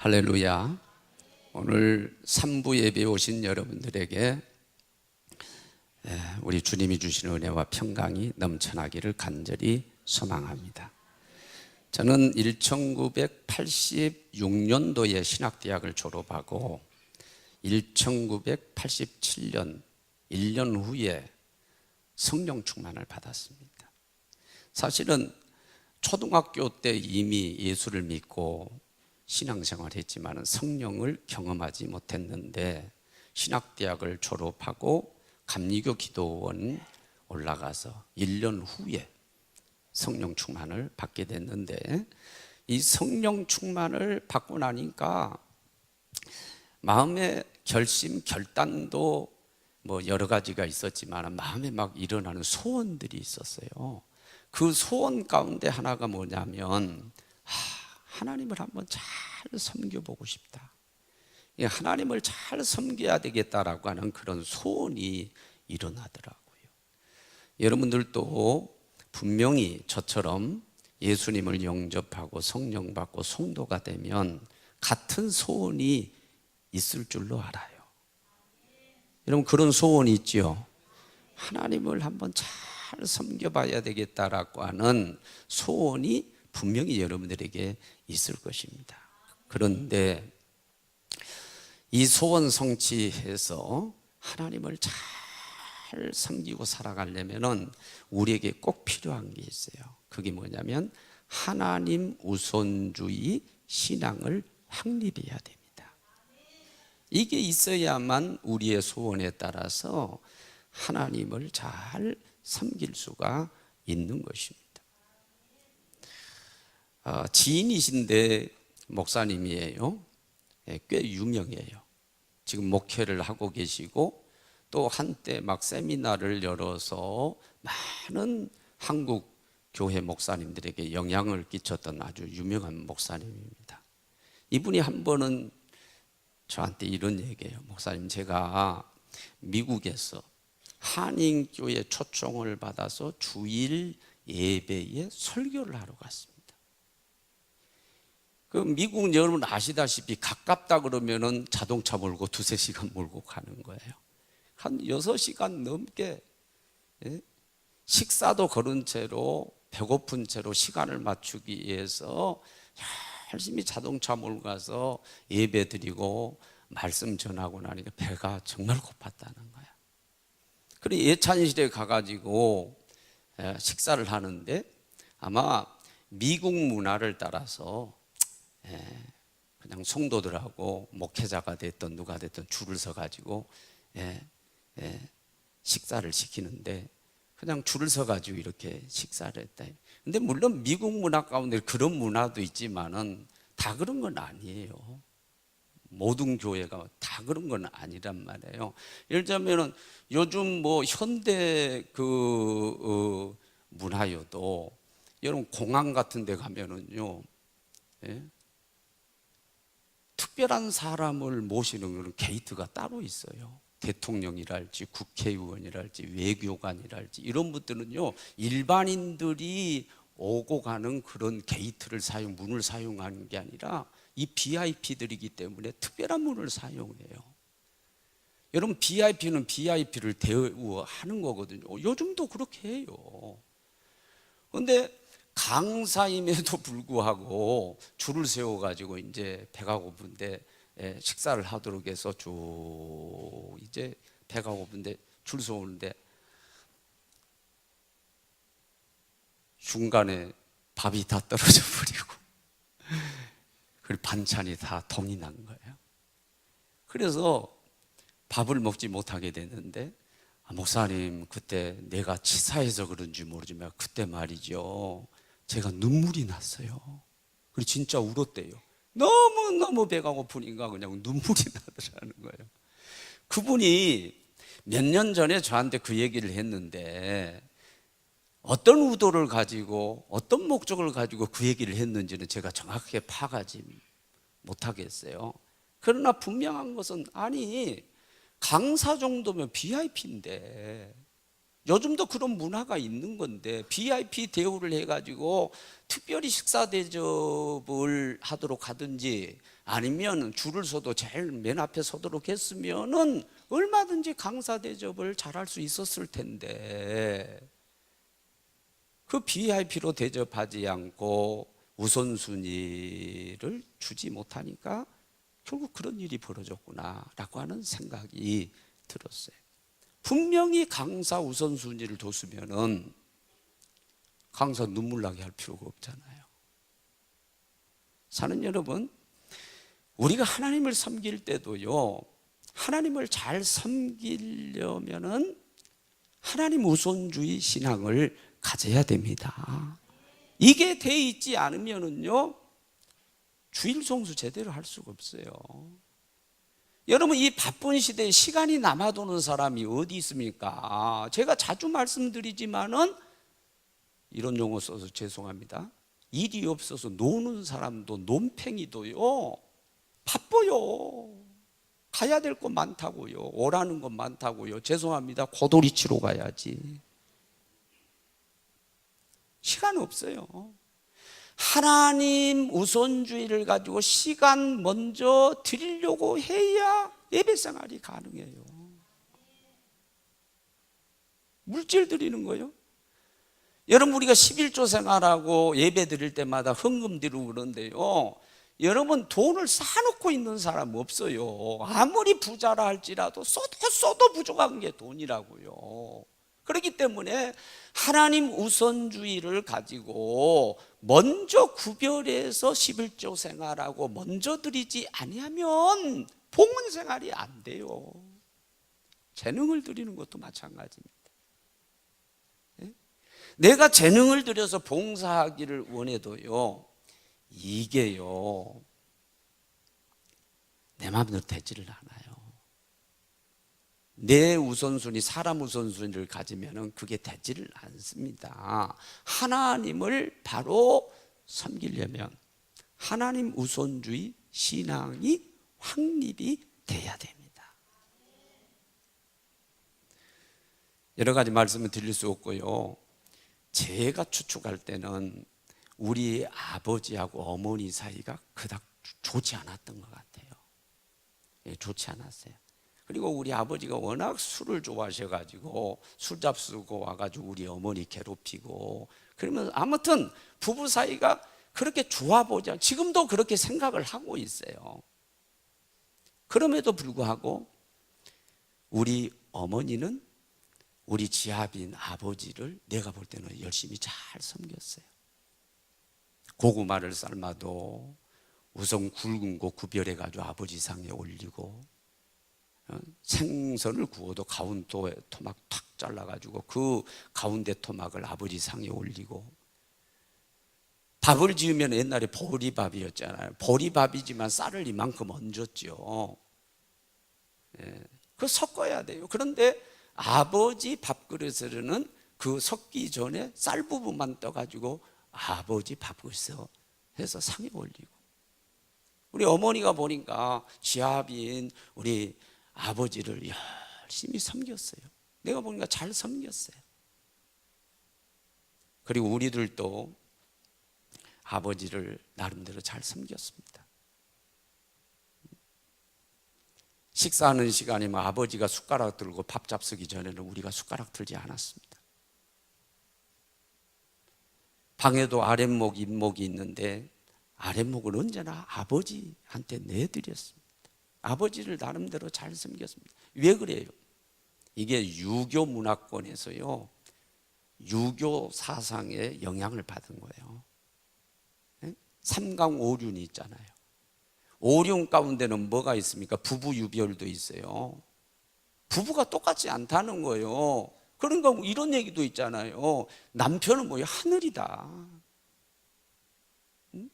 할렐루야. 오늘 3부 예배에 오신 여러분들에게 우리 주님이 주신 은혜와 평강이 넘쳐나기를 간절히 소망합니다. 저는 1986년도에 신학대학을 졸업하고 1987년 1년 후에 성령 충만을 받았습니다. 사실은 초등학교 때 이미 예수를 믿고 신앙생활을 했지만 성령을 경험하지 못했는데 신학대학을 졸업하고 감리교 기도원 올라가서 1년 후에 성령 충만을 받게 됐는데, 이 성령 충만을 받고 나니까 마음의 결심, 결단도 뭐 여러 가지가 있었지만 마음에 막 일어나는 소원들이 있었어요. 그 소원 가운데 하나가 뭐냐면 하나님을 한번 잘 섬겨보고 싶다. 하나님을 잘 섬겨야 되겠다라고 하는 그런 소원이 일어나더라고요. 여러분들도 분명히 저처럼 예수님을 영접하고 성령 받고 성도가 되면 같은 소원이 있을 줄로 알아요. 여러분, 그런 소원이 있죠. 하나님을 한번 잘 섬겨봐야 되겠다라고 하는 소원이 분명히 여러분들에게 있을 것입니다. 그런데 이 소원 성취해서 하나님을 잘 섬기고 살아가려면 우리에게 꼭 필요한 게 있어요. 그게 뭐냐면 하나님 우선주의 신앙을 확립해야 됩니다. 이게 있어야만 우리의 소원에 따라서 하나님을 잘 섬길 수가 있는 것입니다. 지인이신데 목사님이에요. 꽤 유명해요. 지금 목회를 하고 계시고 또 한때 막 세미나를 열어서 많은 한국 교회 목사님들에게 영향을 끼쳤던 아주 유명한 목사님입니다. 이분이 한 번은 저한테 이런 얘기해요. 목사님, 제가 미국에서 한인교회 초청을 받아서 주일 예배에 설교를 하러 갔습니다. 그 미국 여러분 아시다시피 가깝다 그러면은 자동차 몰고 2-3시간 몰고 가는 거예요. 한 6시간 넘게 식사도 거른 채로 배고픈 채로 시간을 맞추기 위해서 열심히 자동차 몰고 가서 예배 드리고 말씀 전하고 나니까 배가 정말 고팠다는 거야. 그래서 예찬실에 가가지고 식사를 하는데 아마 미국 문화를 따라서 그냥 성도들하고 목회자가 됐든 누가 됐든 줄을 서가지고 식사를 시키는데 그냥 줄을 서가지고 이렇게 식사를 했다. 근데 물론 미국 문화 가운데 그런 문화도 있지만은 다 그런 건 아니에요. 모든 교회가 다 그런 건 아니란 말이에요. 예를 들자면은 요즘 뭐 현대 문화여도 여러분 공항 같은 데 가면은요, 특별한 사람을 모시는 그런 게이트가 따로 있어요. 대통령이랄지 국회의원이랄지 외교관이랄지 이런 분들은요, 일반인들이 오고 가는 그런 게이트를 문을 사용하는 게 아니라 이 VIP들이기 때문에 특별한 문을 사용해요. 여러분, VIP는 VIP를 대우하는 거거든요. 요즘도 그렇게 해요. 그런데 강사임에도 불구하고 줄을 세워가지고 이제 배가 고픈데 식사를 하도록 해서 쭉 이제 배가 고픈데 줄 서오는데 중간에 밥이 다 떨어져 버리고 그리고 반찬이 다 동이 난 거예요. 그래서 밥을 먹지 못하게 됐는데 목사님, 그때 내가 치사해서 그런지 모르지만 그때 말이죠, 제가 눈물이 났어요. 그리고 진짜 울었대요. 너무너무 배가 고프니까 그냥 눈물이 나더라는 거예요. 그분이 몇 년 전에 저한테 그 얘기를 했는데 어떤 의도를 가지고 어떤 목적을 가지고 그 얘기를 했는지는 제가 정확하게 파악하지 못하겠어요. 그러나 분명한 것은 강사 정도면 VIP인데 요즘도 그런 문화가 있는 건데 VIP 대우를 해가지고 특별히 식사 대접을 하도록 하든지 아니면 줄을 서도 제일 맨 앞에 서도록 했으면은 얼마든지 강사 대접을 잘할 수 있었을 텐데, 그 VIP로 대접하지 않고 우선순위를 주지 못하니까 결국 그런 일이 벌어졌구나라고 하는 생각이 들었어요. 분명히 강사 우선순위를 뒀으면은 강사 눈물 나게 할 필요가 없잖아요. 사는 여러분, 우리가 하나님을 섬길 때도요, 하나님을 잘 섬기려면은 하나님 우선주의 신앙을 가져야 됩니다. 이게 돼 있지 않으면은요, 주일 성수 제대로 할 수가 없어요. 여러분, 이 바쁜 시대에 시간이 남아도는 사람이 어디 있습니까? 제가 자주 말씀드리지만은 이런 용어 써서 죄송합니다. 일이 없어서 노는 사람도 논팽이도요, 바빠요. 가야 될 거 많다고요. 오라는 거 많다고요. 죄송합니다. 고돌이 치러 가야지. 시간 없어요. 하나님 우선주의를 가지고 시간 먼저 드리려고 해야 예배 생활이 가능해요. 물질 드리는 거요. 여러분, 우리가 11조 생활하고 예배 드릴 때마다 헌금 드리고 그러는데요, 여러분, 돈을 쌓아놓고 있는 사람 없어요. 아무리 부자라 할지라도 써도 부족한 게 돈이라고요. 그렇기 때문에 하나님 우선주의를 가지고 먼저 구별해서 11조 생활하고 먼저 드리지 아니하면 봉헌 생활이 안 돼요. 재능을 드리는 것도 마찬가지입니다. 내가 재능을 들여서 봉사하기를 원해도요, 이게요, 내 마음대로 되지를 않아요. 내 우선순위, 사람 우선순위를 가지면 그게 되지를 않습니다. 하나님을 바로 섬기려면 하나님 우선주의 신앙이 확립이 돼야 됩니다. 여러 가지 말씀을 드릴 수 없고요, 제가 추측할 때는 우리 아버지하고 어머니 사이가 그닥 좋지 않았던 것 같아요. 좋지 않았어요. 그리고 우리 아버지가 워낙 술을 좋아하셔가지고 술 잡수고 와가지고 우리 어머니 괴롭히고, 그러면 아무튼 부부 사이가 그렇게 좋아 보지 않아요. 지금도 그렇게 생각을 하고 있어요. 그럼에도 불구하고 우리 어머니는 우리 지아빈 아버지를 내가 볼 때는 열심히 잘 섬겼어요. 고구마를 삶아도 우선 굵은 거 구별해가지고 아버지 상에 올리고, 생선을 구워도 가운데 토막 탁 잘라가지고 그 가운데 토막을 아버지 상에 올리고, 밥을 지으면 옛날에 보리밥이었잖아요. 보리밥이지만 쌀을 이만큼 얹었죠. 그거 섞어야 돼요. 그런데 아버지 밥그릇에는 그 섞기 전에 쌀 부분만 떠가지고 아버지 밥그릇에 해서 상에 올리고, 우리 어머니가 보니까 지아빈 우리 아버지를 열심히 섬겼어요. 내가 보니까 잘 섬겼어요. 그리고 우리들도 아버지를 나름대로 잘 섬겼습니다. 식사하는 시간이면 아버지가 숟가락 들고 밥 잡수기 전에는 우리가 숟가락 들지 않았습니다. 방에도 아랫목, 윗목이 있는데 아랫목은 언제나 아버지한테 내드렸습니다. 아버지를 나름대로 잘 섬겼습니다. 왜 그래요? 이게 유교 문화권에서요, 유교 사상에 영향을 받은 거예요. 삼강오륜이 있잖아요. 오륜 가운데는 뭐가 있습니까? 부부 유별도 있어요. 부부가 똑같지 않다는 거예요. 그러니까 이런 얘기도 있잖아요. 남편은 뭐야? 하늘이다. 응?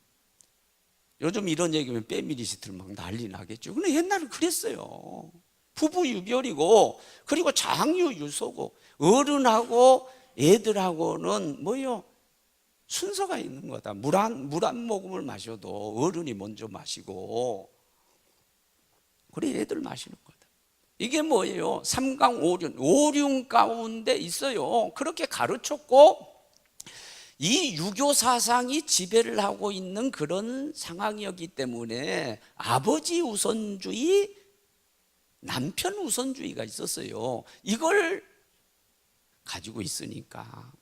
요즘 이런 얘기면 빼미리시들 막 난리 나겠죠. 근데 옛날은 그랬어요. 부부 유별이고, 그리고 장유 유소고, 어른하고 애들하고는 뭐요? 순서가 있는 거다. 물 한 모금을 마셔도 어른이 먼저 마시고, 그래 애들 마시는 거다. 이게 뭐예요? 삼강오륜, 오륜 가운데 있어요. 그렇게 가르쳤고, 이 유교 사상이 지배를 하고 있는 그런 상황이었기 때문에 아버지 우선주의, 남편 우선주의가 있었어요. 이걸 가지고 있으니까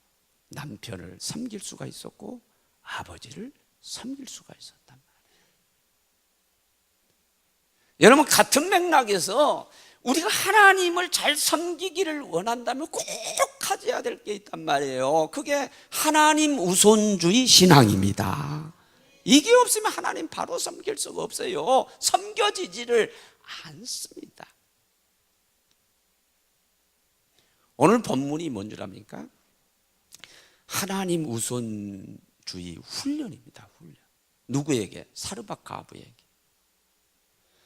남편을 섬길 수가 있었고 아버지를 섬길 수가 있었단 말이에요. 여러분, 같은 맥락에서 우리가 하나님을 잘 섬기기를 원한다면 꼭 가져야 될 게 있단 말이에요. 그게 하나님 우선주의 신앙입니다. 이게 없으면 하나님 바로 섬길 수가 없어요. 섬겨지지를 않습니다. 오늘 본문이 뭔 줄 압니까? 하나님 우선주의 훈련입니다. 훈련. 누구에게? 사르밧 가부에게.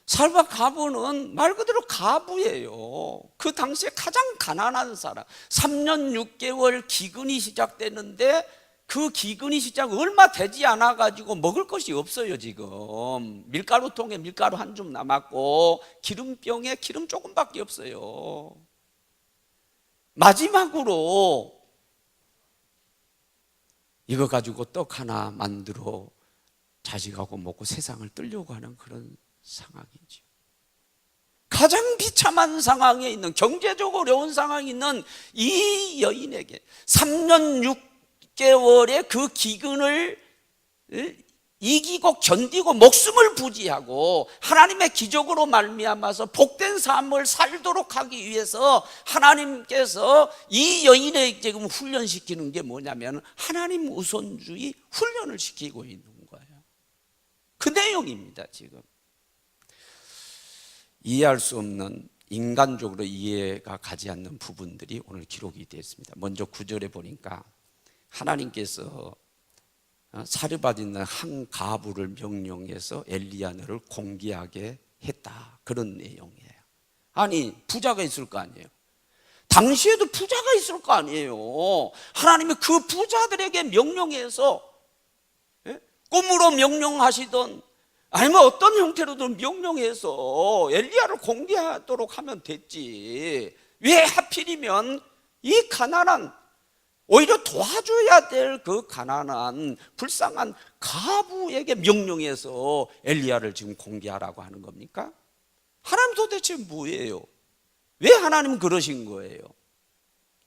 사르밧 가부는 말 그대로 가부예요. 그 당시에 가장 가난한 사람. 3년 6개월 기근이 시작되는데 그 기근이 시작 얼마 되지 않아 가지고 먹을 것이 없어요. 지금 밀가루통에 밀가루 한 줌 남았고 기름병에 기름 조금밖에 없어요. 마지막으로 이거 가지고 떡 하나 만들어 자식하고 먹고 세상을 뜨려고 하는 그런 상황이죠. 가장 비참한 상황에 있는, 경제적으로 어려운 상황에 있는 이 여인에게 3년 6개월의 그 기근을 이기고 견디고 목숨을 부지하고 하나님의 기적으로 말미암아서 복된 삶을 살도록 하기 위해서 하나님께서 이 여인에게 지금 훈련시키는 게 뭐냐면 하나님 우선주의 훈련을 시키고 있는 거예요. 그 내용입니다. 지금 이해할 수 없는, 인간적으로 이해가 가지 않는 부분들이 오늘 기록이 되어 있습니다. 먼저 9절에 보니까 하나님께서 사르밧 있는 한 가부를 명령해서 엘리야를 공개하게 했다, 그런 내용이에요. 아니, 부자가 있을 거 아니에요. 당시에도 부자가 있을 거 아니에요. 하나님이 그 부자들에게 명령해서, 꿈으로 명령하시던 아니면 어떤 형태로든 명령해서 엘리야를 공개하도록 하면 됐지. 왜 하필이면 이 가난한, 오히려 도와줘야 될 그 가난한 불쌍한 가부에게 명령해서 엘리야를 지금 공개하라고 하는 겁니까? 하나님 도대체 뭐예요? 왜 하나님 그러신 거예요?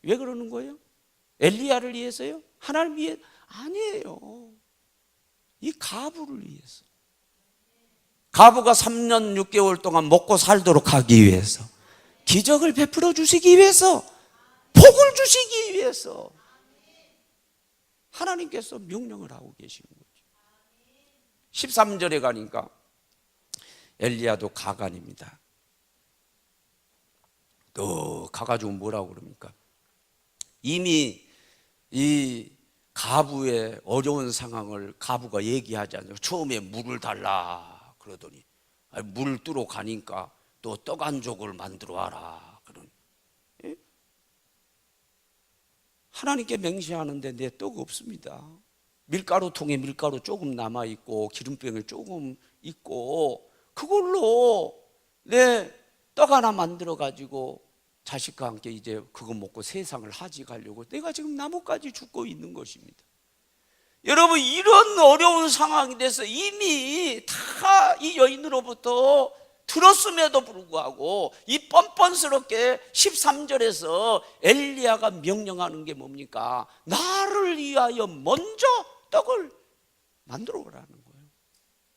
왜 그러는 거예요? 엘리야를 위해서요? 하나님 위해? 아니에요. 이 가부를 위해서. 가부가 3년 6개월 동안 먹고 살도록 하기 위해서, 기적을 베풀어 주시기 위해서, 복을 주시기 위해서 하나님께서 명령을 하고 계신 거죠. 13절에 가니까 엘리야도 가관입니다. 또 가가지고 뭐라고 그럽니까? 이미 이 가부의 어려운 상황을 가부가 얘기하지 않아요. 처음에 물을 달라 그러더니 물 뜨러 가니까 또 떡 한 조각을 만들어 와라 그러니, 예? 하나님께 맹세하는데 내 떡 없습니다. 밀가루통에 밀가루 조금 남아있고 기름병에 조금 있고 그걸로 내 떡 하나 만들어 가지고 자식과 함께 이제 그거 먹고 세상을 하직하려고 내가 지금 나뭇가지 죽고 있는 것입니다. 여러분, 이런 어려운 상황이 돼서 이미 다 이 여인으로부터 들었음에도 불구하고 이 뻔뻔스럽게 13절에서 엘리야가 명령하는 게 뭡니까? 나를 위하여 먼저 떡을 만들어 오라는 거예요.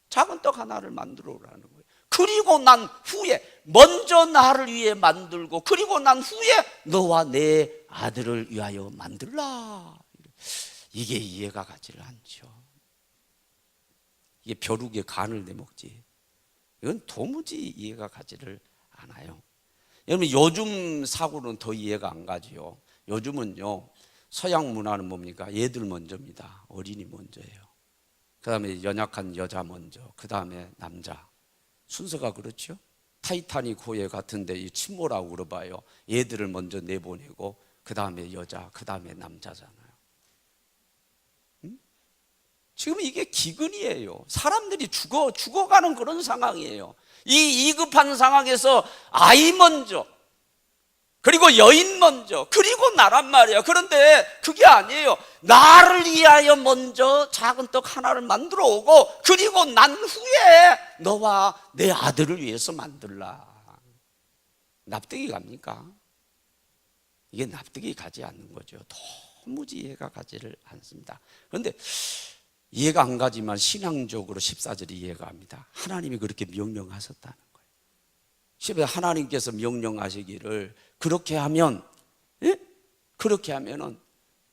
작은 떡 하나를 만들어 오라는 거예요. 그리고 난 후에, 먼저 나를 위해 만들고 그리고 난 후에 너와 내 아들을 위하여 만들라. 이게 이해가 가지를 않죠. 이게 벼룩에 간을 내먹지, 이건 도무지 이해가 가지를 않아요. 여러분, 요즘 사고는 더 이해가 안 가지요. 요즘은요, 서양 문화는 뭡니까? 얘들 먼저입니다. 어린이 먼저예요. 그 다음에 연약한 여자 먼저, 그 다음에 남자. 순서가 그렇죠. 타이타닉 호에 같은데 이 침몰하고 그러봐요. 얘들을 먼저 내보내고 그 다음에 여자, 그 다음에 남자잖아요. 지금 이게 기근이에요. 사람들이 죽어가는 그런 상황이에요. 이 위급한 상황에서 아이 먼저, 그리고 여인 먼저, 그리고 나란 말이에요. 그런데 그게 아니에요. 나를 위하여 먼저 작은 떡 하나를 만들어 오고, 그리고 난 후에 너와 내 아들을 위해서 만들라. 납득이 갑니까? 이게 납득이 가지 않는 거죠. 도무지 이해가 가지를 않습니다. 그런데 이해가 안 가지만 신앙적으로 14절이 이해가 갑니다. 하나님이 그렇게 명령하셨다는 거예요. 10에 하나님께서 명령하시기를 그렇게 하면, 그렇게 하면은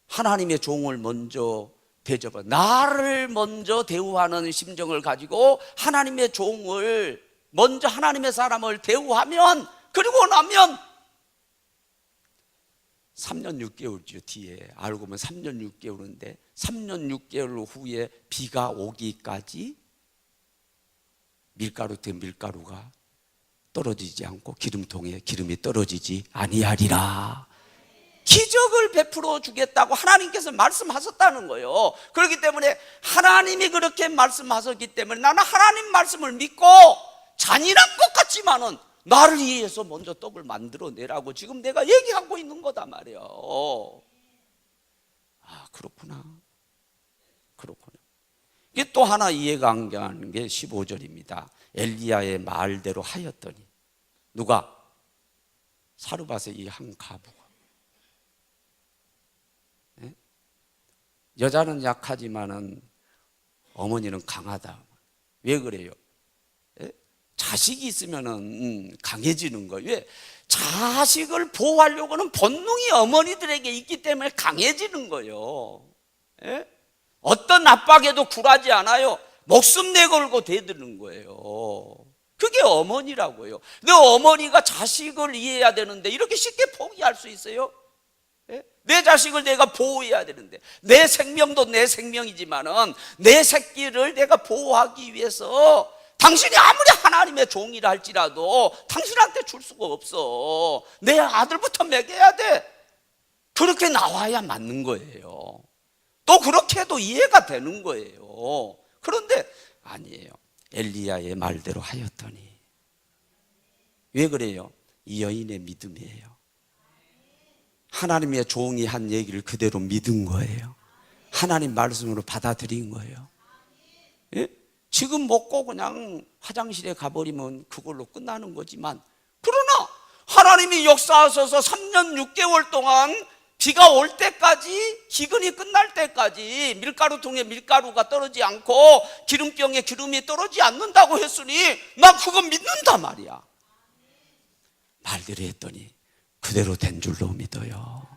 하나님의 종을 먼저 대접하, 나를 먼저 대우하는 심정을 가지고 하나님의 종을 먼저, 하나님의 사람을 대우하면, 그리고 나면 3년 6개월이죠. 뒤에 알고 보면 3년 6개월인데 3년 6개월 후에 비가 오기까지 밀가루 된 밀가루가 떨어지지 않고 기름통에 기름이 떨어지지 아니하리라. 기적을 베풀어 주겠다고 하나님께서 말씀하셨다는 거예요. 그렇기 때문에 하나님이 그렇게 말씀하셨기 때문에 나는 하나님 말씀을 믿고, 잔인한 것 같지만은 나를 위해서 먼저 떡을 만들어내라고 지금 내가 얘기하고 있는 거다 말이에요. 아, 그렇구나. 그렇구나. 이게 또 하나 이해가 안 가는 게 15절입니다. 엘리야의 말대로 하였더니, 누가? 사르밧의 이 한 가부가. 네? 여자는 약하지만은 어머니는 강하다. 왜 그래요? 자식이 있으면은 강해지는 거예요. 왜? 자식을 보호하려고 하는 본능이 어머니들에게 있기 때문에 강해지는 거예요. 예? 어떤 압박에도 굴하지 않아요. 목숨 내걸고 대드는 거예요. 그게 어머니라고요. 근데 어머니가 자식을 이해해야 되는데 이렇게 쉽게 포기할 수 있어요? 예? 내 자식을 내가 보호해야 되는데, 내 생명도 내 생명이지만은 내 새끼를 내가 보호하기 위해서 당신이 아무리 하나님의 종이라 할지라도 당신한테 줄 수가 없어. 내 아들부터 먹여야 돼. 그렇게 나와야 맞는 거예요. 또 그렇게 해도 이해가 되는 거예요. 그런데 아니에요. 엘리야의 말대로 하였더니. 왜 그래요? 이 여인의 믿음이에요. 하나님의 종이 한 얘기를 그대로 믿은 거예요. 하나님 말씀으로 받아들인 거예요. 예? 지금 먹고 그냥 화장실에 가버리면 그걸로 끝나는 거지만, 그러나 하나님이 역사하셔서 3년 6개월 동안 비가 올 때까지, 기근이 끝날 때까지 밀가루통에 밀가루가 떨어지지 않고 기름병에 기름이 떨어지지 않는다고 했으니 나 그거 믿는다 말이야. 말대로 했더니 그대로 된 줄로 믿어요.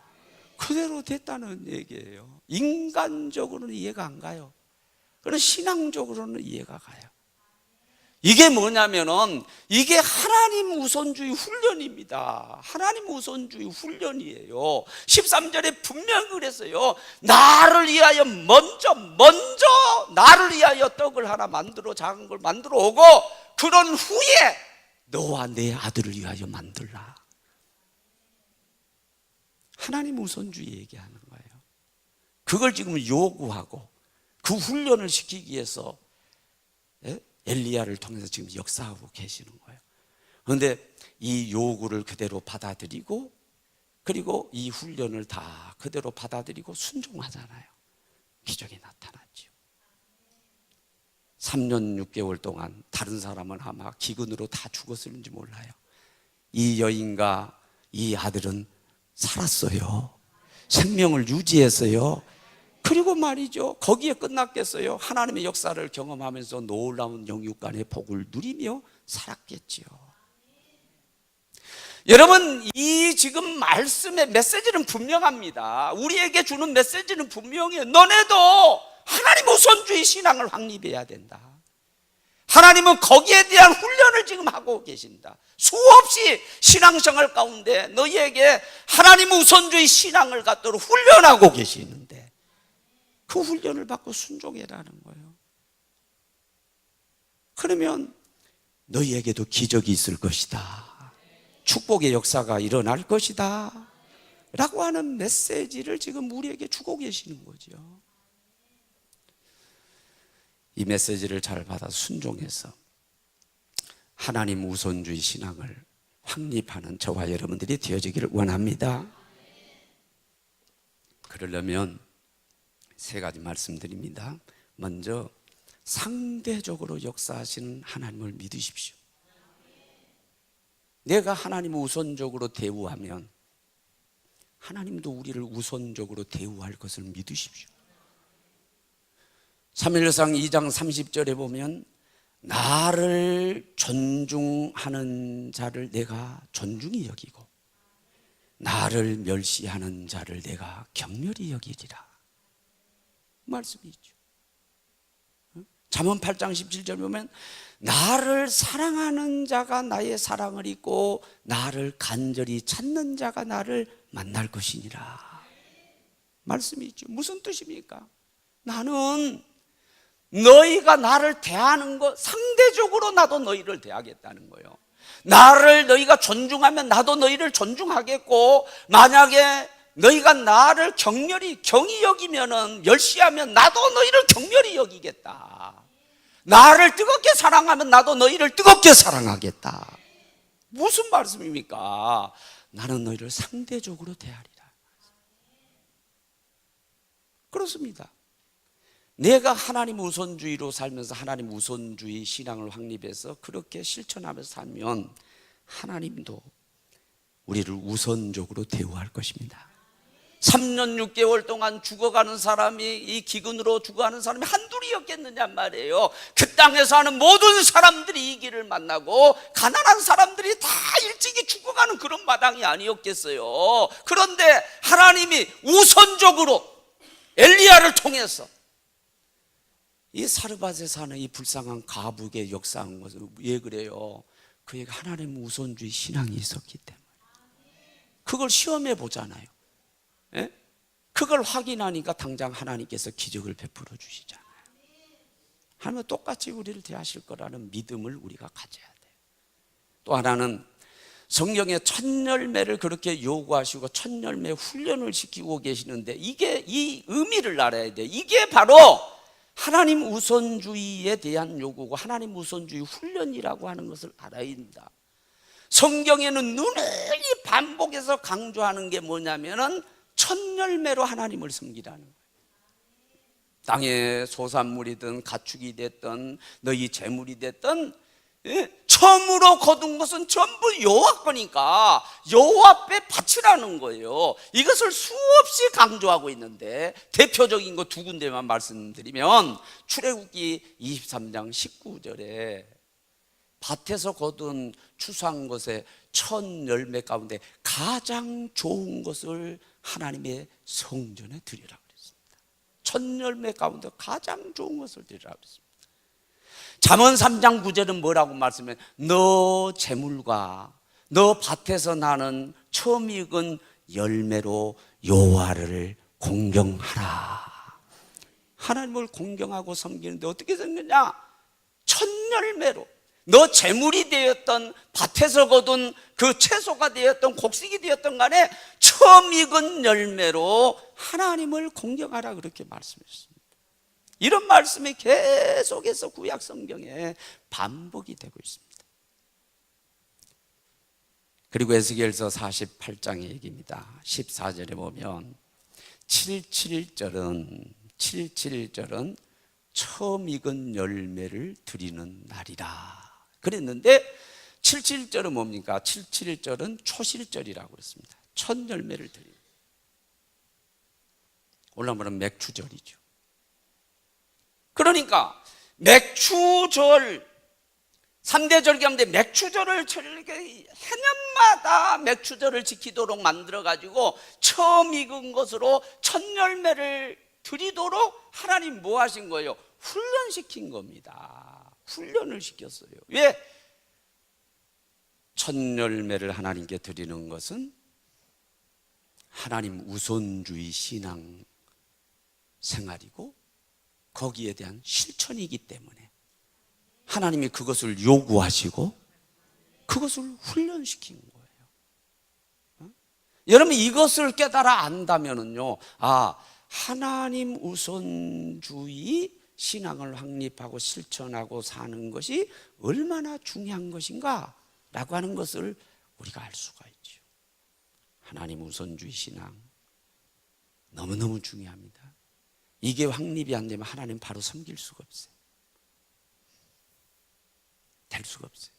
그대로 됐다는 얘기예요. 인간적으로는 이해가 안 가요. 그러나 신앙적으로는 이해가 가요. 이게 뭐냐면은 이게 하나님 우선주의 훈련입니다. 하나님 우선주의 훈련이에요. 13절에 분명히 그랬어요. 나를 위하여 먼저 나를 위하여 떡을 하나 만들어, 작은 걸 만들어 오고, 그런 후에 너와 내 아들을 위하여 만들라. 하나님 우선주의 얘기하는 거예요. 그걸 지금 요구하고 그 훈련을 시키기 위해서 엘리야를 통해서 지금 역사하고 계시는 거예요. 그런데 이 요구를 그대로 받아들이고, 그리고 이 훈련을 다 그대로 받아들이고 순종하잖아요. 기적이 나타났죠. 3년 6개월 동안 다른 사람은 아마 기근으로 다 죽었을지 몰라요. 이 여인과 이 아들은 살았어요. 생명을 유지했어요. 그리고 말이죠, 거기에 끝났겠어요? 하나님의 역사를 경험하면서 놀라운 영육간의 복을 누리며 살았겠지요. 여러분, 이 지금 말씀의 메시지는 분명합니다. 우리에게 주는 메시지는 분명해요. 너네도 하나님 우선주의 신앙을 확립해야 된다. 하나님은 거기에 대한 훈련을 지금 하고 계신다. 수없이 신앙생활 가운데 너희에게 하나님 우선주의 신앙을 갖도록 훈련하고 계시는데, 그 훈련을 받고 순종해라는 거예요. 그러면 너희에게도 기적이 있을 것이다. 축복의 역사가 일어날 것이다. 라고 하는 메시지를 지금 우리에게 주고 계시는 거죠. 이 메시지를 잘 받아 순종해서 하나님 우선주의 신앙을 확립하는 저와 여러분들이 되어지기를 원합니다. 그러려면 세 가지 말씀드립니다. 먼저 상대적으로 역사하시는 하나님을 믿으십시오. 내가 하나님을 우선적으로 대우하면 하나님도 우리를 우선적으로 대우할 것을 믿으십시오. 사무엘상 2장 30절에 보면 나를 존중하는 자를 내가 존중히 여기고 나를 멸시하는 자를 내가 경멸히 여기리라 말씀이 있죠. 잠언 8장 17절 보면 나를 사랑하는 자가 나의 사랑을 잊고 나를 간절히 찾는 자가 나를 만날 것이니라 말씀이 있죠. 무슨 뜻입니까? 나는 너희가 나를 대하는 것 상대적으로 나도 너희를 대하겠다는 거예요. 나를 너희가 존중하면 나도 너희를 존중하겠고, 만약에 너희가 나를 경히 여기면은, 멸시하면 나도 너희를 경멸히 여기겠다. 나를 뜨겁게 사랑하면 나도 너희를 뜨겁게 사랑하겠다. 무슨 말씀입니까? 나는 너희를 상대적으로 대하리라. 그렇습니다. 내가 하나님 우선주의로 살면서 하나님 우선주의 신앙을 확립해서 그렇게 실천하면서 살면 하나님도 우리를 우선적으로 대우할 것입니다. 3년 6개월 동안 죽어가는 사람이, 이 기근으로 죽어가는 사람이 한둘이었겠느냐 말이에요. 그 땅에 사는 모든 사람들이 이 길을 만나고 가난한 사람들이 다 일찍이 죽어가는 그런 마당이 아니었겠어요. 그런데 하나님이 우선적으로 엘리야를 통해서 이 사르밧에 사는 이 불쌍한 가부에게 역사한 것은 왜 그래요? 그에게 하나님 우선주의 신앙이 있었기 때문에. 그걸 시험해 보잖아요. 예? 그걸 확인하니까 당장 하나님께서 기적을 베풀어 주시잖아요. 하나님은 똑같이 우리를 대하실 거라는 믿음을 우리가 가져야 돼요. 또 하나는 성경에 첫 열매를 그렇게 요구하시고 첫 열매 훈련을 시키고 계시는데, 이게 이 의미를 알아야 돼요. 이게 바로 하나님 우선주의에 대한 요구고 하나님 우선주의 훈련이라고 하는 것을 알아야 합니다. 성경에는 누누이 반복해서 강조하는 게 뭐냐면은 첫 열매로 하나님을 섬기라는 거예요. 땅의 소산물이든 가축이 됐든 너희 재물이 됐든 처음으로 거둔 것은 전부 여호와 거니까 여호와 앞에 바치라는 거예요. 이것을 수없이 강조하고 있는데 대표적인 거 두 군데만 말씀드리면, 출애굽기 23장 19절에 밭에서 거둔 추수한 것의 첫 열매 가운데 가장 좋은 것을 하나님의 성전에 드리라 그랬습니다. 첫 열매 가운데 가장 좋은 것을 드리라 그랬습니다. 잠언 3장 9절은 뭐라고 말씀해? 너 재물과 너 밭에서 나는 처음 익은 열매로 여호와를 공경하라. 하나님을 공경하고 섬기는데 어떻게 섬기냐? 첫 열매로. 너 재물이 되었던, 밭에서 거둔 그 채소가 되었던, 곡식이 되었던 간에 처음 익은 열매로 하나님을 공경하라, 그렇게 말씀하셨습니다. 이런 말씀이 계속해서 구약 성경에 반복이 되고 있습니다. 그리고 에스겔서 48장의 얘기입니다. 14절에 보면 7.7절은 처음 익은 열매를 드리는 날이라 그랬는데, 7.7절은 뭡니까? 7.7절은 초실절이라고 그랬습니다. 첫 열매를 드리는, 올라오면 맥추절이죠. 그러니까 맥추절, 3대 절기 가운데 맥추절을 해년마다 맥추절을 지키도록 만들어가지고 처음 익은 것으로 첫 열매를 드리도록 하나님 뭐 하신 거예요? 훈련시킨 겁니다. 훈련을 시켰어요. 왜? 첫 열매를 하나님께 드리는 것은 하나님 우선주의 신앙 생활이고 거기에 대한 실천이기 때문에 하나님이 그것을 요구하시고 그것을 훈련시킨 거예요. 여러분, 이것을 깨달아 안다면은요, 하나님 우선주의 신앙을 확립하고 실천하고 사는 것이 얼마나 중요한 것인가 라고 하는 것을 우리가 알 수가 있죠. 하나님 우선주의 신앙 너무너무 중요합니다. 이게 확립이 안 되면 하나님 바로 섬길 수가 없어요. 될 수가 없어요.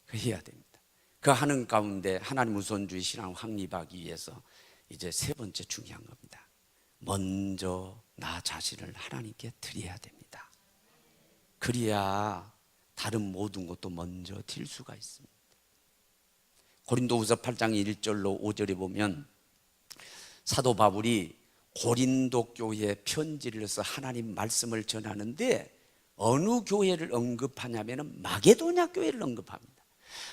그 해야 됩니다. 그 하는 가운데 하나님 우선주의 신앙을 확립하기 위해서 이제 세 번째 중요한 겁니다. 먼저 나 자신을 하나님께 드려야 됩니다. 그래야 다른 모든 것도 먼저 드릴 수가 있습니다. 고린도후서 8장 1절로 5절에 보면 사도 바울이 고린도 교회에 편지를 해서 하나님 말씀을 전하는데 어느 교회를 언급하냐면 마게도냐 교회를 언급합니다.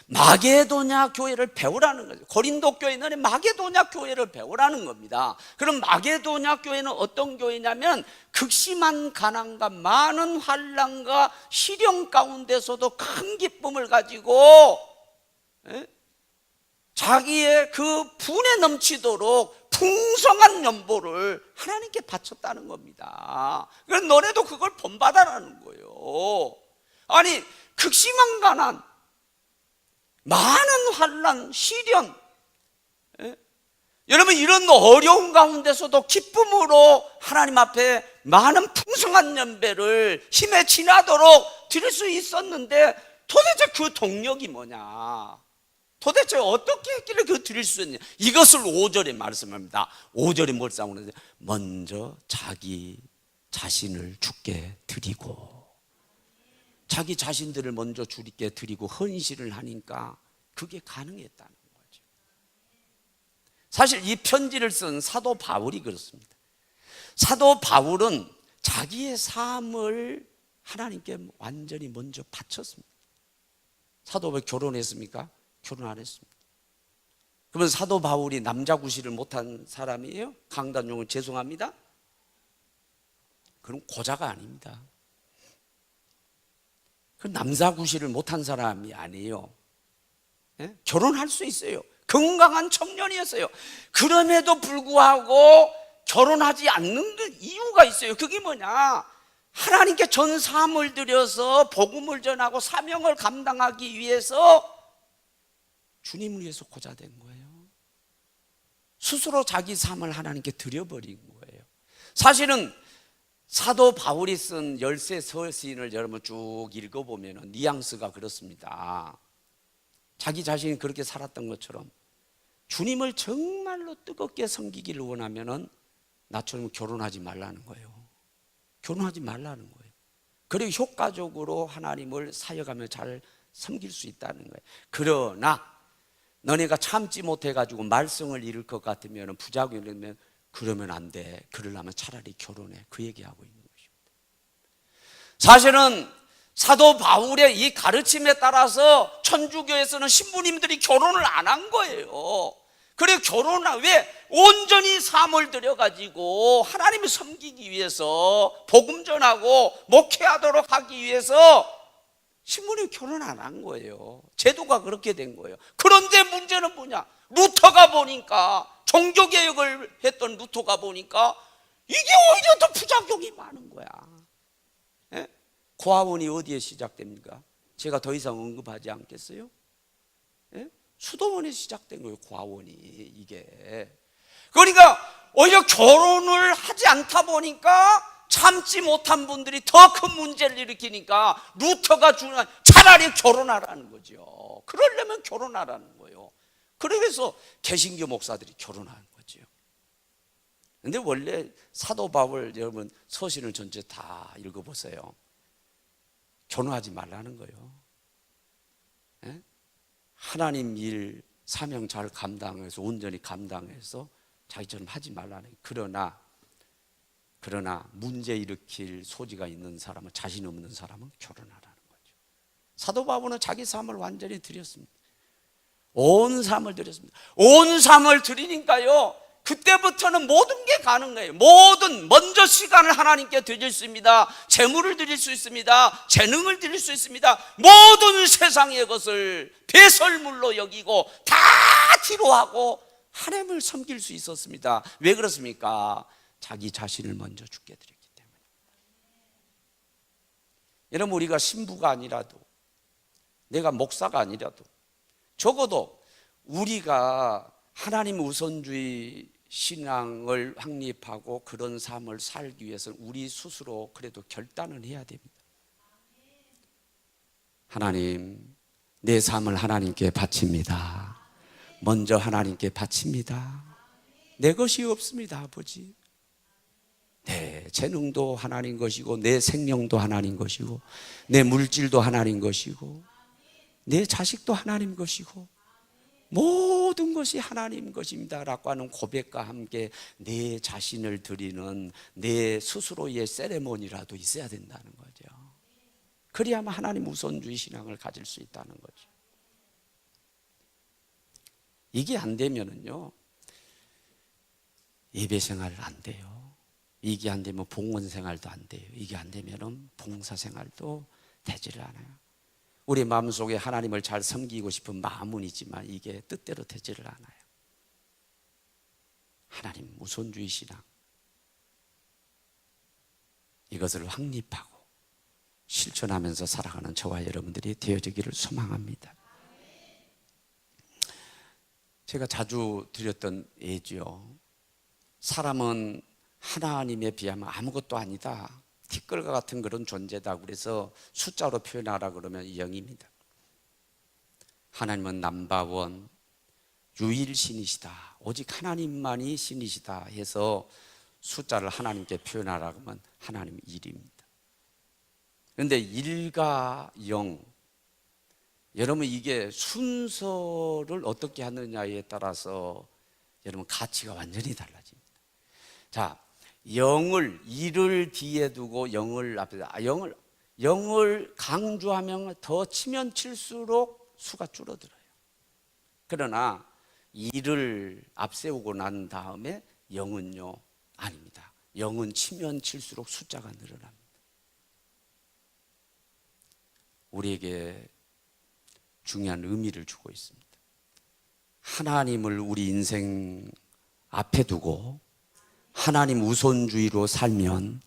마게도냐 교회를 배우라는 거죠. 고린도 교회는 마게도냐 교회를 배우라는 겁니다. 그럼 마게도냐 교회는 어떤 교회냐면 극심한 가난과 많은 환난과 시련 가운데서도 큰 기쁨을 가지고 자기의 그 분에 넘치도록 풍성한 연보를 하나님께 바쳤다는 겁니다. 그래서 너네도 그걸 본받아라는 거예요. 아니 극심한 가난, 많은 환난, 시련, 여러분 이런 어려운 가운데서도 기쁨으로 하나님 앞에 많은 풍성한 연배를 힘에 지나도록 드릴 수 있었는데 도대체 그 동력이 뭐냐? 도대체 어떻게 했길래 그 드릴 수 있냐? 이것을 5절에 말씀합니다. 5절에 뭘 싸우는데 먼저 자기 자신을 주께 드리고, 자기 자신들을 먼저 주님께 드리고 헌신을 하니까 그게 가능했다는 거죠. 사실 이 편지를 쓴 사도 바울이 그렇습니다. 사도 바울은 자기의 삶을 하나님께 완전히 먼저 바쳤습니다. 사도 바울이 결혼했습니까? 결혼 안 했습니다. 그러면 사도 바울이 남자 구실을 못한 사람이에요? 강단용은 죄송합니다. 그럼 고자가 아닙니다. 그 남자 구실을 못한 사람이 아니에요. 예? 결혼할 수 있어요. 건강한 청년이었어요. 그럼에도 불구하고 결혼하지 않는 이유가 있어요. 그게 뭐냐? 하나님께 전 삶을 들여서 복음을 전하고 사명을 감당하기 위해서 주님을 위해서 고자된 거예요. 스스로 자기 삶을 하나님께 드려버린 거예요. 사실은 사도 바울이 쓴 열세 서신을 여러분 쭉 읽어보면 뉘앙스가 그렇습니다. 자기 자신이 그렇게 살았던 것처럼 주님을 정말로 뜨겁게 섬기기를 원하면 나처럼 결혼하지 말라는 거예요. 결혼하지 말라는 거예요. 그리고 효과적으로 하나님을 사역하며 잘 섬길 수 있다는 거예요. 그러나 너네가 참지 못해가지고 말썽을 이룰 것 같으면 부작용이 되면 그러면 안 돼. 그러려면 차라리 결혼해. 그 얘기하고 있는 것입니다. 사실은 사도 바울의 이 가르침에 따라서 천주교에서는 신부님들이 결혼을 안 한 거예요. 그래 결혼을 왜? 온전히 삶을 들여가지고 하나님을 섬기기 위해서 복음 전하고 목회하도록 하기 위해서 신부님 결혼 안 한 거예요. 제도가 그렇게 된 거예요. 그런데 문제는 뭐냐? 루터가 보니까 종교개혁을 했던 루터가 보니까 이게 오히려 더 부작용이 많은 거야. 예? 고아원이 어디에 시작됩니까? 제가 더 이상 언급하지 않겠어요? 예? 수도원에 시작된 거예요. 고아원이 이게. 그러니까 오히려 결혼을 하지 않다 보니까 참지 못한 분들이 더 큰 문제를 일으키니까 루터가 주는 차라리 결혼하라는 거죠. 그러려면 결혼하라는 거예요. 그래서 개신교 목사들이 결혼하는 거죠. 근데 원래 사도 바울 여러분 서신을 전체 다 읽어보세요. 결혼하지 말라는 거예요. 예? 하나님 일 사명 잘 감당해서 온전히 감당해서 자기처럼 하지 말라는 거예요. 그러나 문제 일으킬 소지가 있는 사람은, 자신 없는 사람은 결혼하라는 거죠. 사도 바울은 자기 삶을 완전히 드렸습니다. 온 삶을 드렸습니다. 온 삶을 드리니까요, 그때부터는 모든 게 가능해요. 먼저 시간을 하나님께 드릴 수 있습니다. 재물을 드릴 수 있습니다. 재능을 드릴 수 있습니다. 모든 세상의 것을 배설물로 여기고 다 뒤로 하고 하나님을 섬길 수 있었습니다. 왜 그렇습니까? 자기 자신을 먼저 주께 드렸기 때문에. 여러분, 우리가 신부가 아니라도, 내가 목사가 아니라도 적어도 우리가 하나님 우선주의 신앙을 확립하고 그런 삶을 살기 위해서는 우리 스스로 그래도 결단을 해야 됩니다. 하나님, 내 삶을 하나님께 바칩니다. 먼저 하나님께 바칩니다. 내 것이 없습니다, 아버지. 내 재능도 하나님 것이고, 내 생명도 하나님 것이고, 내 물질도 하나님 것이고, 내 자식도 하나님 것이고, 모든 것이 하나님 것입니다 라고 하는 고백과 함께 내 자신을 드리는 내 스스로의 세레모니라도 있어야 된다는 거죠. 그래야만 하나님 우선주의 신앙을 가질 수 있다는 거죠. 이게 안 되면은요, 예배 생활 안 돼요. 이게 안 되면 봉헌 생활도 안 돼요. 이게 안 되면은 봉사 생활도 되지를 않아요. 우리 마음속에 하나님을 잘 섬기고 싶은 마음은 있지만 이게 뜻대로 되지를 않아요. 하나님 우선주의 신앙, 이것을 확립하고 실천하면서 살아가는 저와 여러분들이 되어지기를 소망합니다. 제가 자주 드렸던 예죠. 사람은 하나님에 비하면 아무것도 아니다, 티끌과 같은 그런 존재다. 그래서 숫자로 표현하라 그러면 0입니다. 하나님은 넘버원, 유일신이시다, 오직 하나님만이 신이시다 해서 숫자를 하나님께 표현하라 그러면 하나님 1입니다. 그런데 1과 0, 여러분 이게 순서를 어떻게 하느냐에 따라서 여러분 가치가 완전히 달라집니다. 자, 1을 뒤에 두고 0을 앞에, 0을 강조하면 더 치면 칠수록 수가 줄어들어요. 그러나 2를 앞세우고 난 다음에 0은요, 아닙니다. 0은 치면 칠수록 숫자가 늘어납니다. 우리에게 중요한 의미를 주고 있습니다. 하나님을 우리 인생 앞에 두고 하나님 우선주의로 살면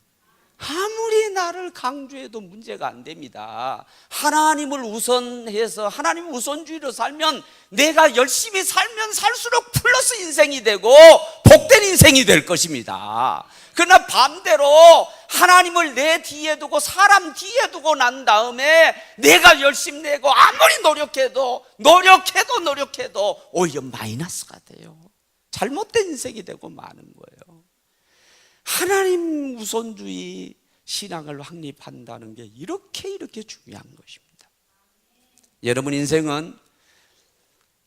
아무리 나를 강조해도 문제가 안 됩니다. 하나님을 우선해서 하나님 우선주의로 살면 내가 열심히 살면 살수록 플러스 인생이 되고 복된 인생이 될 것입니다. 그러나 반대로 하나님을 내 뒤에 두고 사람 뒤에 두고 난 다음에 내가 열심히 내고 아무리 노력해도 오히려 마이너스가 돼요. 잘못된 인생이 되고 마는 거예요. 하나님 우선주의 신앙을 확립한다는 게 이렇게 중요한 것입니다. 여러분 인생은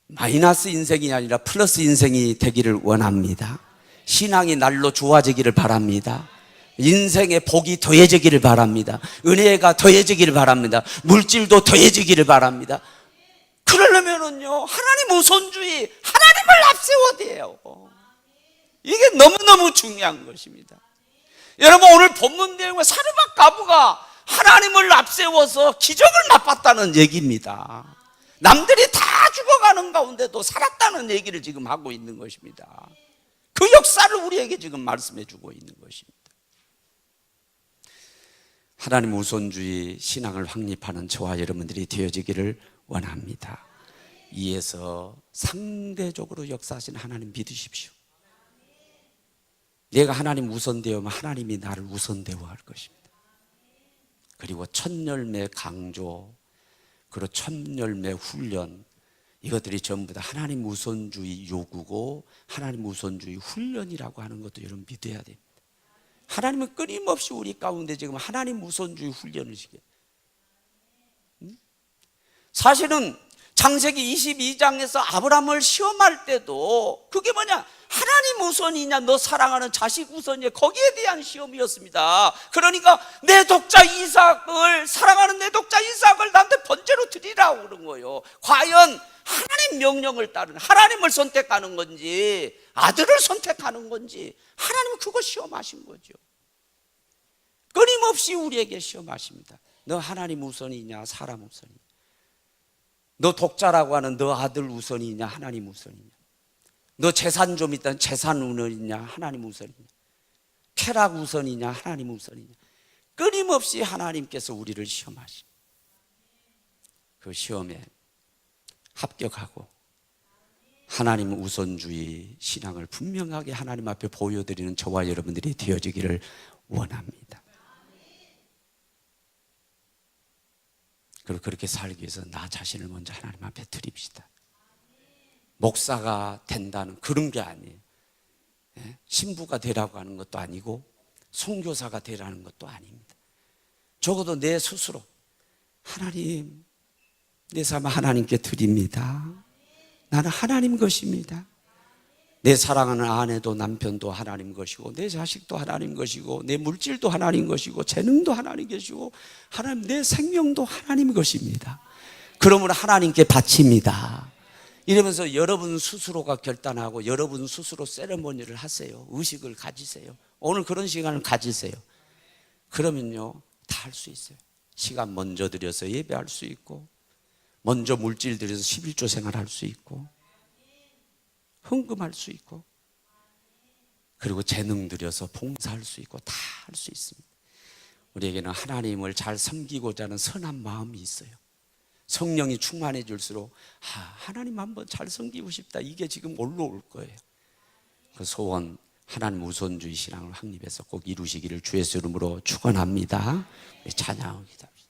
마이너스 인생이 아니라 플러스 인생이 되기를 원합니다. 신앙이 날로 좋아지기를 바랍니다. 인생의 복이 더해지기를 바랍니다. 은혜가 더해지기를 바랍니다. 물질도 더해지기를 바랍니다. 그러려면은요, 하나님 우선주의, 하나님을 앞세워야 돼요. 이게 너무너무 중요한 것입니다. 여러분 오늘 본문 내용은 사르밧 과부가 하나님을 앞세워서 기적을 맛봤다는 얘기입니다. 남들이 다 죽어가는 가운데도 살았다는 얘기를 지금 하고 있는 것입니다. 그 역사를 우리에게 지금 말씀해 주고 있는 것입니다. 하나님 우선주의 신앙을 확립하는 저와 여러분들이 되어지기를 원합니다. 이에서 상대적으로 역사하신 하나님 믿으십시오. 내가 하나님 우선되어면 하나님이 나를 우선되어할 것입니다. 그리고 첫열매 강조, 그리고 첫열매 훈련, 이것들이 전부 다 하나님 우선주의 요구고 하나님 우선주의 훈련이라고 하는 것도 여러분 믿어야 됩니다. 하나님은 끊임없이 우리 가운데 지금 하나님 우선주의 훈련을 시켜요. 사실은 창세기 22장에서 아브라함을 시험할 때도 그게 뭐냐, 하나님 우선이냐 너 사랑하는 자식 우선이냐, 거기에 대한 시험이었습니다. 그러니까 내 독자 이삭을, 사랑하는 내 독자 이삭을 나한테 번제로 드리라고 그런 거예요. 과연 하나님 명령을 따르는, 하나님을 선택하는 건지 아들을 선택하는 건지 하나님은 그거 시험하신 거죠. 끊임없이 우리에게 시험하십니다. 너 하나님 우선이냐 사람 우선이냐, 너 독자라고 하는 너 아들 우선이냐 하나님 우선이냐, 너 재산 좀 있다는 재산 우선이냐 하나님 우선이냐, 쾌락 우선이냐 하나님 우선이냐, 끊임없이 하나님께서 우리를 시험하십니다. 그 시험에 합격하고 하나님 우선주의 신앙을 분명하게 하나님 앞에 보여드리는 저와 여러분들이 되어지기를 원합니다. 그리고 그렇게 살기 위해서 나 자신을 먼저 하나님 앞에 드립시다. 목사가 된다는 그런 게 아니에요. 신부가 되라고 하는 것도 아니고 선교사가 되라는 것도 아닙니다. 적어도 내 스스로 하나님, 내 삶을 하나님께 드립니다. 나는 하나님 것입니다. 내 사랑하는 아내도 남편도 하나님 것이고, 내 자식도 하나님 것이고, 내 물질도 하나님 것이고, 재능도 하나님 것이고, 하나님 내 생명도 하나님 것입니다. 그러므로 하나님께 바칩니다. 이러면서 여러분 스스로가 결단하고 여러분 스스로 세레모니를 하세요. 의식을 가지세요. 오늘 그런 시간을 가지세요. 그러면요, 다 할 수 있어요. 시간 먼저 들여서 예배할 수 있고, 먼저 물질 들여서 11조 생활할 수 있고, 헌금할 수 있고, 그리고 재능 들여서 봉사할 수 있고, 다 할 수 있습니다. 우리에게는 하나님을 잘 섬기고자 하는 선한 마음이 있어요. 성령이 충만해질수록 하나님 한번 잘 섬기고 싶다, 이게 지금 올라올 거예요. 그 소원, 하나님 우선주의 신앙을 확립해서 꼭 이루시기를 주 예수 이름으로 축원합니다. 찬양하기도 합시다.